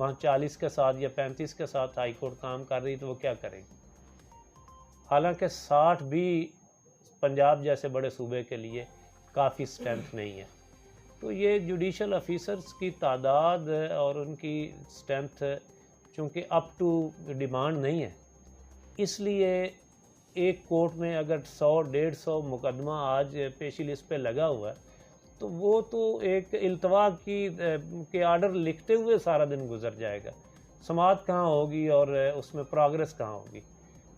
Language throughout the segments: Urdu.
وہاں 40 کے ساتھ یا 35 کے ساتھ ہائی کورٹ کام کر رہی تو وہ کیا کریں گے؟ حالانکہ 60 بھی پنجاب جیسے بڑے صوبے کے لیے کافی اسٹرینتھ نہیں ہے. تو یہ جوڈیشل آفیسرز کی تعداد اور ان کی اسٹرینتھ چونکہ اپ ٹو ڈیمانڈ نہیں ہے، اس لیے ایک کورٹ میں اگر 100-150 مقدمہ آج پیشی لسٹ پہ لگا ہوا ہے تو وہ تو ایک التوا کے آرڈر لکھتے ہوئے سارا دن گزر جائے گا، سماعت کہاں ہوگی اور اس میں پروگریس کہاں ہوگی؟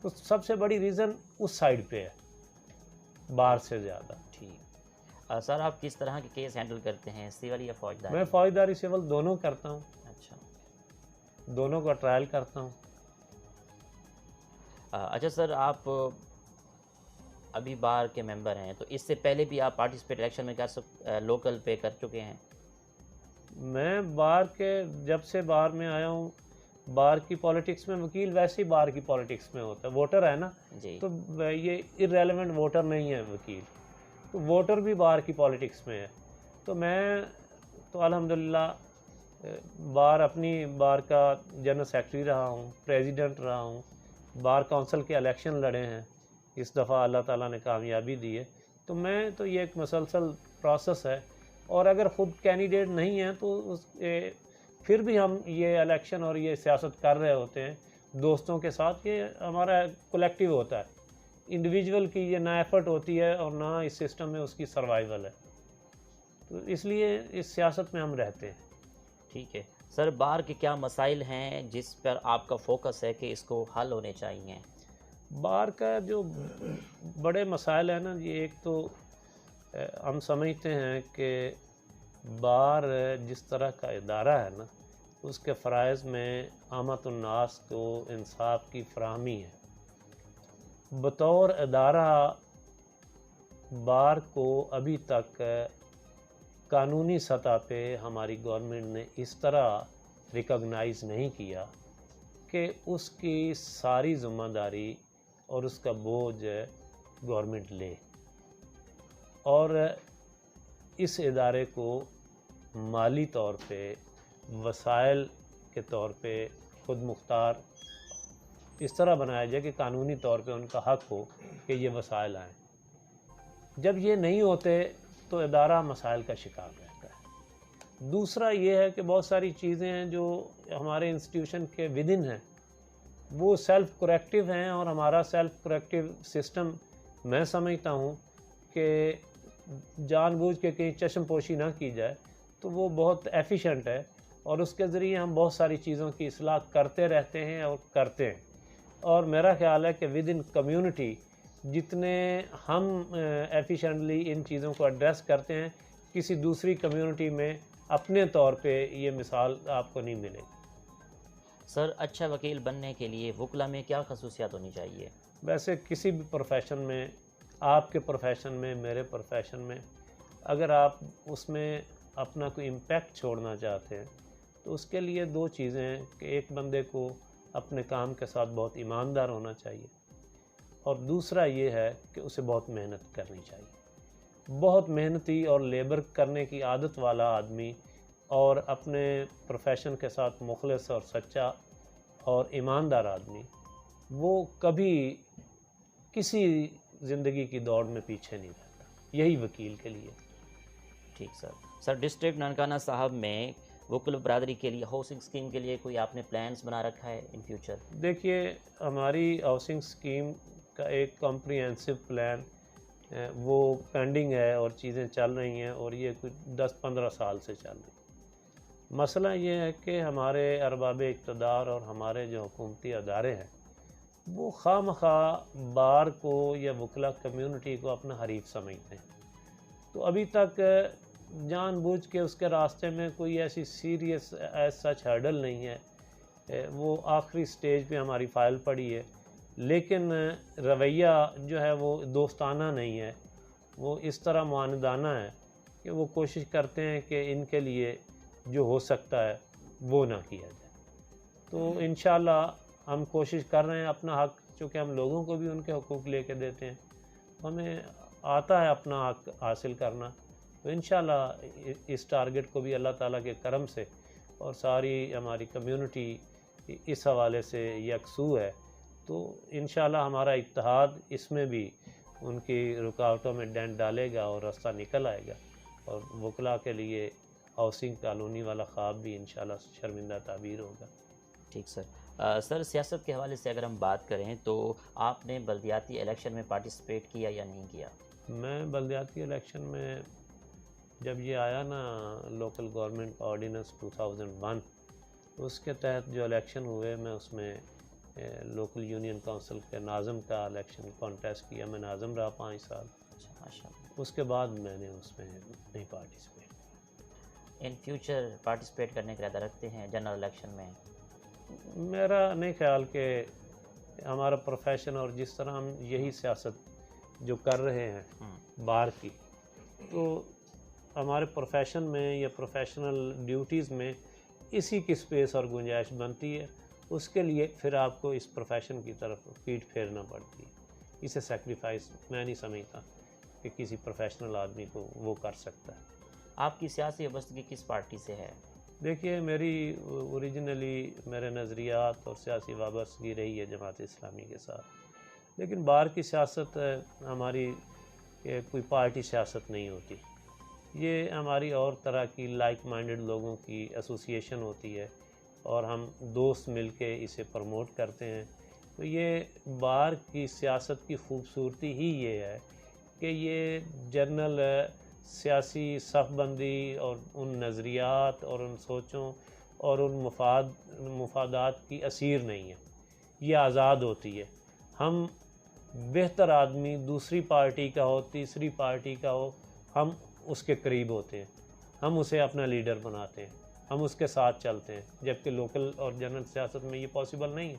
تو سب سے بڑی ریزن اس سائڈ پہ ہے بار سے زیادہ. ٹھیک سر، آپ کس طرح کے کیس ہینڈل کرتے ہیں، سول یا فوجداری؟ میں فوجداری سول دونوں کرتا ہوں. اچھا، دونوں کا ٹرائل کرتا ہوں. اچھا سر، آپ ابھی بار کے ممبر ہیں تو اس سے پہلے بھی آپ پارٹیسپیٹ الیکشن میں لوکل پہ کر چکے ہیں؟ میں بار کے جب سے بار میں آیا ہوں، بار کی پالیٹکس میں وکیل ویسے ہی بار کی پالیٹکس میں ہوتا ہے، ووٹر ہے نا جی. تو یہ ارریلیونٹ ووٹر نہیں ہے وکیل، تو ووٹر بھی بار کی پالیٹکس میں ہے. تو میں تو الحمدللہ بار اپنی بار کا جنرل سیکرٹری رہا ہوں، پریزیڈنٹ رہا ہوں، بار کونسل کے الیکشن لڑے ہیں، اس دفعہ اللہ تعالیٰ نے کامیابی دی ہے. تو میں تو یہ ایک مسلسل پروسیس ہے، اور اگر خود کینڈیڈیٹ نہیں ہیں تو پھر بھی ہم یہ الیکشن اور یہ سیاست کر رہے ہوتے ہیں دوستوں کے ساتھ. یہ ہمارا کولیکٹیو ہوتا ہے، انڈیویجول کی یہ نہ ایفرٹ ہوتی ہے اور نہ اس سسٹم میں اس کی سروائیول ہے. تو اس لیے اس سیاست میں ہم رہتے ہیں. ٹھیک ہے سر، بار کے کیا مسائل ہیں جس پر آپ کا فوکس ہے کہ اس کو حل ہونے چاہیے؟ بار کا جو بڑے مسائل ہیں نا، یہ ایک تو ہم سمجھتے ہیں کہ بار جس طرح کا ادارہ ہے نا، اس کے فرائض میں عامت الناس کو انصاف کی فراہمی ہے. بطور ادارہ بار کو ابھی تک قانونی سطح پہ ہماری گورنمنٹ نے اس طرح ریکگنائز نہیں کیا کہ اس کی ساری ذمہ داری اور اس کا بوجھ گورنمنٹ لے، اور اس ادارے کو مالی طور پہ، وسائل کے طور پہ خود مختار اس طرح بنایا جائے کہ قانونی طور پہ ان کا حق ہو کہ یہ وسائل آئیں. جب یہ نہیں ہوتے تو ادارہ مسائل کا شکار رہتا ہے. دوسرا یہ ہے کہ بہت ساری چیزیں ہیں جو ہمارے انسٹیٹیوشن کے ودن ہیں، وہ سیلف کریکٹیو ہیں، اور ہمارا سیلف کریکٹیو سسٹم میں سمجھتا ہوں کہ جان بوجھ کے کہیں چشم پوشی نہ کی جائے تو وہ بہت ایفیشینٹ ہے، اور اس کے ذریعے ہم بہت ساری چیزوں کی اصلاح کرتے رہتے ہیں اور کرتے ہیں. اور میرا خیال ہے کہ ود ان کمیونٹی جتنے ہم ایفیشینٹلی ان چیزوں کو ایڈریس کرتے ہیں، کسی دوسری کمیونٹی میں اپنے طور پہ یہ مثال آپ کو نہیں ملے گی. سر، اچھا وکیل بننے کے لیے وکلا میں کیا خصوصیات ہونی چاہیے؟ ویسے کسی بھی پروفیشن میں، آپ کے پروفیشن میں، میرے پروفیشن میں، اگر آپ اس میں اپنا کوئی امپیکٹ چھوڑنا چاہتے ہیں تو اس کے لیے دو چیزیں ہیں کہ ایک بندے کو اپنے کام کے ساتھ بہت ایماندار ہونا چاہیے، اور دوسرا یہ ہے کہ اسے بہت محنت کرنی چاہیے. بہت محنتی اور لیبر کرنے کی عادت والا آدمی اور اپنے پروفیشن کے ساتھ مخلص اور سچا اور ایماندار آدمی، وہ کبھی کسی زندگی کی دوڑ میں پیچھے نہیں رہتا. یہی وکیل کے لیے. ٹھیک سر، ڈسٹرکٹ ننکانہ صاحب میں وکل برادری کے لیے ہاؤسنگ اسکیم کے لیے کوئی آپ نے پلانس بنا رکھا ہے ان فیوچر؟ دیکھیے، ہماری ہاؤسنگ اسکیم کا ایک کمپریہنسو پلان وہ پینڈنگ ہے اور چیزیں چل رہی ہیں، اور یہ کچھ 10-15 سال سے چل رہی ہیں. مسئلہ یہ ہے کہ ہمارے ارباب اقتدار اور ہمارے جو حکومتی ادارے ہیں وہ خواہ مخواہ بار کو یا وکلا کمیونٹی کو اپنا حریف سمجھتے ہیں. تو ابھی تک جان بوجھ کے اس کے راستے میں کوئی ایسی سیریس ایز سچ ہرڈل نہیں ہے. وہ آخری سٹیج پہ ہماری فائل پڑی ہے، لیکن رویہ جو ہے وہ دوستانہ نہیں ہے، وہ اس طرح معاندانہ ہے کہ وہ کوشش کرتے ہیں کہ ان کے لیے جو ہو سکتا ہے وہ نہ کیا جائے. تو انشاءاللہ ہم کوشش کر رہے ہیں اپنا حق، چونکہ ہم لوگوں کو بھی ان کے حقوق لے کے دیتے ہیں، ہمیں آتا ہے اپنا حق حاصل کرنا. تو انشاءاللہ اس ٹارگٹ کو بھی اللہ تعالیٰ کے کرم سے اور ساری ہماری کمیونٹی اس حوالے سے یکسو ہے، تو انشاءاللہ ہمارا اتحاد اس میں بھی ان کی رکاوٹوں میں ڈینٹ ڈالے گا اور راستہ نکل آئے گا، اور وکلاء کے لیے ہاؤسنگ کالونی والا خواب بھی انشاءاللہ شرمندہ تعبیر ہوگا۔ ٹھیک سر، سر سیاست کے حوالے سے اگر ہم بات کریں تو آپ نے بلدیاتی الیکشن میں پارٹیسپیٹ کیا یا نہیں کیا؟ میں بلدیاتی الیکشن میں جب یہ آیا نا لوکل گورنمنٹ آرڈیننس 2001، اس کے تحت جو الیکشن ہوئے، میں اس میں لوکل یونین کونسل کے ناظم کا الیکشن کانٹیسٹ کیا، میں ناظم رہا 5 سال۔ اچھا، ماشاء اللہ۔ اس کے بعد میں نے اس میں نہیں پارٹیسپیٹ۔ ان فیوچر پارٹیسپیٹ کرنے کا ارادہ رکھتے ہیں جنرل الیکشن میں؟ میرا نہیں خیال کہ ہمارا پروفیشن اور جس طرح ہم یہی سیاست جو کر رہے ہیں بار کی، تو ہمارے پروفیشن میں یا پروفیشنل ڈیوٹیز میں اسی کی سپیس اور گنجائش بنتی ہے، اس کے لیے پھر آپ کو اس پروفیشن کی طرف پیٹ پھیرنا پڑتی ہے۔ اسے سیکریفائس میں نہیں سمجھتا کہ کسی پروفیشنل آدمی کو وہ کر سکتا ہے۔ آپ کی سیاسی وابستگی کس پارٹی سے ہے؟ دیکھیے، میری اوریجنلی میرے نظریات اور سیاسی وابستگی رہی ہے جماعت اسلامی کے ساتھ، لیکن باہر کی سیاست ہماری کوئی پارٹی سیاست نہیں ہوتی، یہ ہماری اور طرح کی لائک مائنڈڈ لوگوں کی ایسوسیشن ہوتی ہے، اور ہم دوست مل کے اسے پروموٹ کرتے ہیں۔ تو یہ باہر کی سیاست کی خوبصورتی ہی یہ ہے کہ یہ جنرل سیاسی صف بندی اور ان نظریات اور ان سوچوں اور ان مفادات کی اسیر نہیں ہے، یہ آزاد ہوتی ہے۔ ہم بہتر آدمی دوسری پارٹی کا ہو، تیسری پارٹی کا ہو، ہم اس کے قریب ہوتے ہیں، ہم اسے اپنا لیڈر بناتے ہیں، ہم اس کے ساتھ چلتے ہیں، جبکہ لوکل اور جنرل سیاست میں یہ پاسبل نہیں ہے۔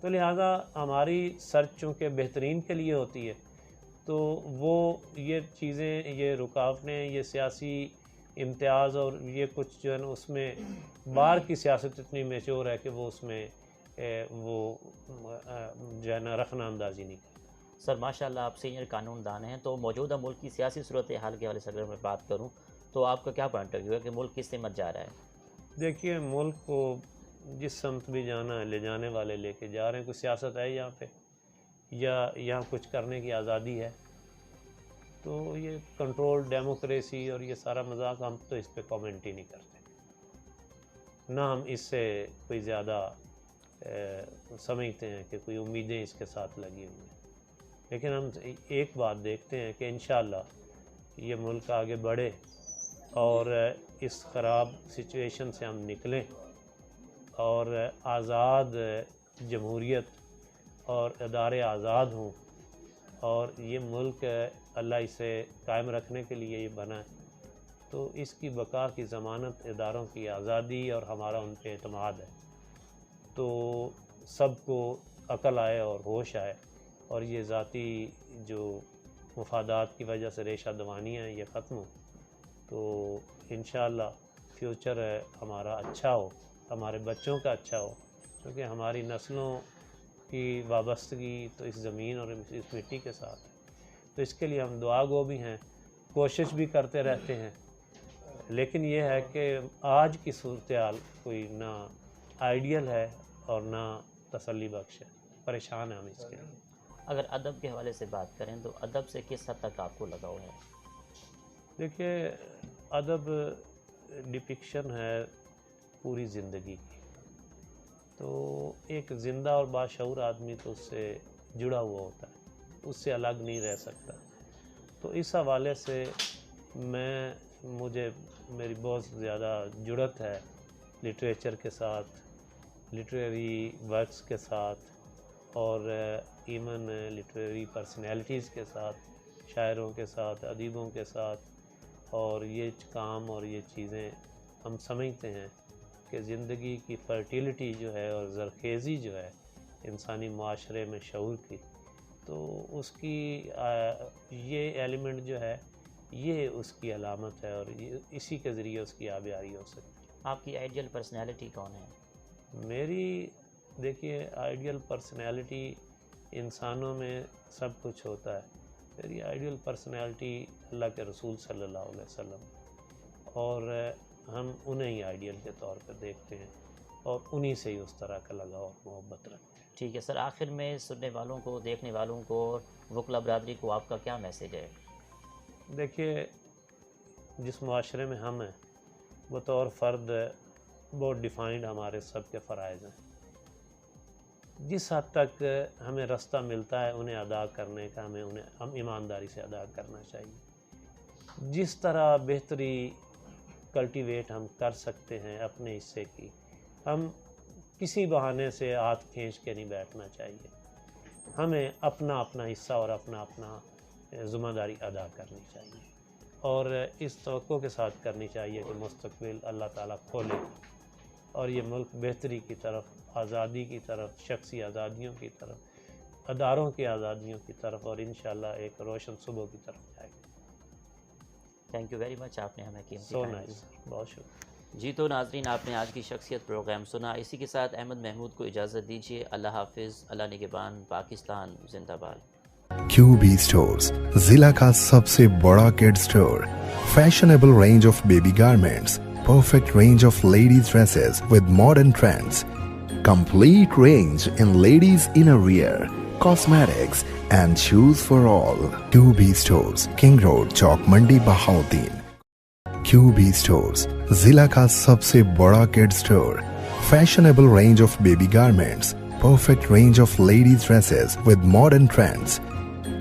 تو لہٰذا ہماری سرچ چونکہ بہترین کے لیے ہوتی ہے، تو وہ یہ چیزیں، یہ رکاوٹیں، یہ سیاسی امتیاز اور یہ کچھ جو ہے نا، اس میں باہر کی سیاست اتنی میچور ہے کہ وہ اس میں وہ جو ہے نا رخنہ اندازی نہیں کرتی۔ سر ماشاءاللہ آپ سینئر قانون دان ہیں، تو موجودہ ملک کی سیاسی صورتحال کے حوالے سے اگر میں بات کروں تو آپ کا کیا پوائنٹ آف ویو ہے کہ ملک کس سمت جا رہا ہے؟ دیکھیے، ملک کو جس سمت بھی جانا ہے لے جانے والے لے کے جا رہے ہیں۔ کوئی سیاست ہے یہاں پہ یا یہاں کچھ کرنے کی آزادی ہے؟ تو یہ کنٹرول ڈیموکریسی اور یہ سارا مذاق، ہم تو اس پہ کامنٹ ہی نہیں کرتے، نہ ہم اس سے کوئی زیادہ سمجھتے ہیں کہ کوئی امیدیں اس کے ساتھ لگی ہوئی ہیں۔ لیکن ہم ایک بات دیکھتے ہیں کہ انشاءاللہ یہ ملک آگے بڑھے اور اس خراب سچویشن سے ہم نکلیں اور آزاد جمہوریت اور ادارے آزاد ہوں، اور یہ ملک اللہ اسے قائم رکھنے کے لیے یہ بنا ہے، تو اس کی بقا کی ضمانت اداروں کی آزادی اور ہمارا ان پہ اعتماد ہے۔ تو سب کو عقل آئے اور ہوش آئے، اور یہ ذاتی جو مفادات کی وجہ سے ریشہ دوانیاں ہیں یہ ختم ہو، تو انشاءاللہ فیوچر ہمارا اچھا ہو، ہمارے بچوں کا اچھا ہو، کیونکہ ہماری نسلوں کی وابستگی تو اس زمین اور اس مٹی کے ساتھ ہے۔ تو اس کے لیے ہم دعا گو بھی ہیں، کوشش بھی کرتے رہتے ہیں، لیکن یہ ہے کہ آج کی صورتحال کوئی نہ آئیڈیل ہے اور نہ تسلی بخش ہے، پریشان ہیں ہم اس کے لیے۔ اگر ادب کے حوالے سے بات کریں تو ادب سے کس حد تک آپ کو لگاؤ ہے؟ دیکھیے، ادب ڈپکشن ہے پوری زندگی کی، تو ایک زندہ اور باشعور آدمی تو اس سے جڑا ہوا ہوتا ہے، اس سے الگ نہیں رہ سکتا۔ تو اس حوالے سے میری بہت زیادہ جڑت ہے لٹریچر کے ساتھ، لٹریری ورکس کے ساتھ، اور ایون لٹریری پرسنالٹیز کے ساتھ، شاعروں کے ساتھ، ادیبوں کے ساتھ، اور یہ کام اور یہ چیزیں ہم سمجھتے ہیں کہ زندگی کی فرٹیلٹی جو ہے اور زرخیزی جو ہے انسانی معاشرے میں شعور کی، تو اس کی یہ ایلیمنٹ جو ہے یہ اس کی علامت ہے، اور اسی کے ذریعے اس کی آبیاری ہو سکتی ہے۔ آپ کی آئیڈیل پرسنالٹی کون ہے؟ میری دیکھیے، آئیڈیل پرسنالٹی انسانوں میں سب کچھ ہوتا ہے، میری آئیڈیل پرسنالٹی اللہ کے رسول صلی اللہ علیہ وسلم، اور ہم انہیں ہی آئیڈیل کے طور پر دیکھتے ہیں اور انہی سے ہی اس طرح کا لگاؤ اور محبت رکھتے ہیں۔ ٹھیک ہے سر، آخر میں سننے والوں کو، دیکھنے والوں کو، وکلا برادری کو آپ کا کیا میسیج ہے؟ دیکھیے، جس معاشرے میں ہم ہیں بطور فرد بہت ڈیفائنڈ ہمارے سب کے فرائض ہیں۔ جس حد تک ہمیں رستہ ملتا ہے انہیں ادا کرنے کا، ہم ایمانداری سے ادا کرنا چاہیے۔ جس طرح بہتری کلٹیویٹ ہم کر سکتے ہیں اپنے حصے کی، ہم کسی بہانے سے ہاتھ کھینچ کے نہیں بیٹھنا چاہیے۔ ہمیں اپنا اپنا حصہ اور اپنا اپنا ذمہ داری ادا کرنی چاہیے، اور اس توقع کے ساتھ کرنی چاہیے کہ مستقبل اللہ تعالیٰ کھولے اور یہ ملک بہتری کی طرف، آزادی کی طرف، شخصی آزادیوں کی طرف، اداروں کی آزادیوں کی طرف، اور انشاءاللہ ایک روشن صبح کی طرف جائے گا۔ تھینک یو ویری مچ، آپ نے ہمیں قیمتی سو ٹائم نائس، دیا۔ بہت شکریہ۔ جی تو ناظرین، آپ نے آج کی شخصیت پروگرام سنا۔ اسی کے ساتھ احمد محمود کو اجازت دیجیے۔ اللہ حافظ، اللہ نگہبان، پاکستان زندہ باد۔ QB Stores, ضلع کا سب سے بڑا کڈ store. Fashionable range of baby garments, perfect range of ladies dresses with modern trends, complete range in ladies innerwear, cosmetics and shoes for all. QB Stores, King Road, Chowk Mandi, Bahauddin. QB Stores, ضلع کا سب سے بڑا کڈ store. Fashionable range of baby garments, perfect range of ladies dresses with modern trends,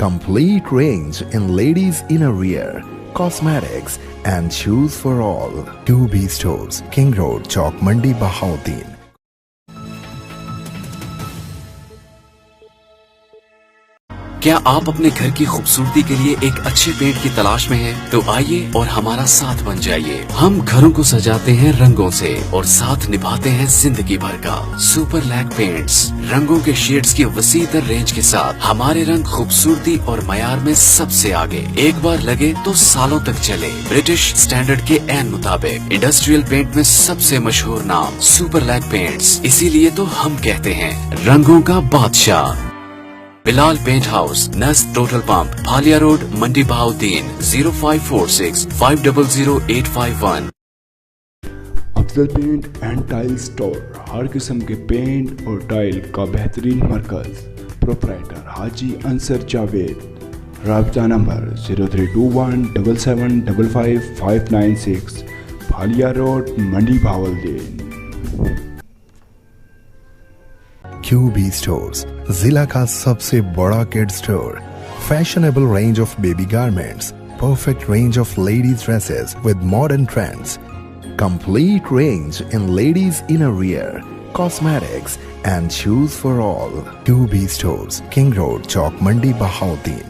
complete range in ladies innerwear, cosmetics and shoes for all. QB Stores, King Road, Chowk Mandi, Bahauddin. کیا آپ اپنے گھر کی خوبصورتی کے لیے ایک اچھے پینٹ کی تلاش میں ہیں؟ تو آئیے اور ہمارا ساتھ بن جائیے۔ ہم گھروں کو سجاتے ہیں رنگوں سے اور ساتھ نبھاتے ہیں زندگی بھر کا۔ سپر لیک پینٹس، رنگوں کے شیڈز کی وسیع تر رینج کے ساتھ ہمارے رنگ خوبصورتی اور معیار میں سب سے آگے۔ ایک بار لگے تو سالوں تک چلے۔ برٹش سٹینڈرڈ کے عین مطابق انڈسٹریل پینٹ میں سب سے مشہور نام سپر لیک پینٹس، اسی لیے تو ہم کہتے ہیں رنگوں کا بادشاہ۔ بلال پینٹ ہاؤس، نزد total pump, Bhalia road, Mandi Bahauddin, 0546 500 851۔ Afzal paint and tile store, ہر قسم کے پینٹ اور ٹائل کا بہترین مرکز۔ پروپرائٹر حاجی انصر جاوید۔ رابطہ نمبر 0321 7755 596، بھالیا road, Mandi Bahauddin. QB Stores, ضلع کا سب سے بڑا کڈ store. Fashionable range of baby garments, perfect range of ladies dresses with modern trends, complete range in ladies innerwear, cosmetics and shoes for all. QB Stores, King Road, Chowk Mandi, Bahauddin.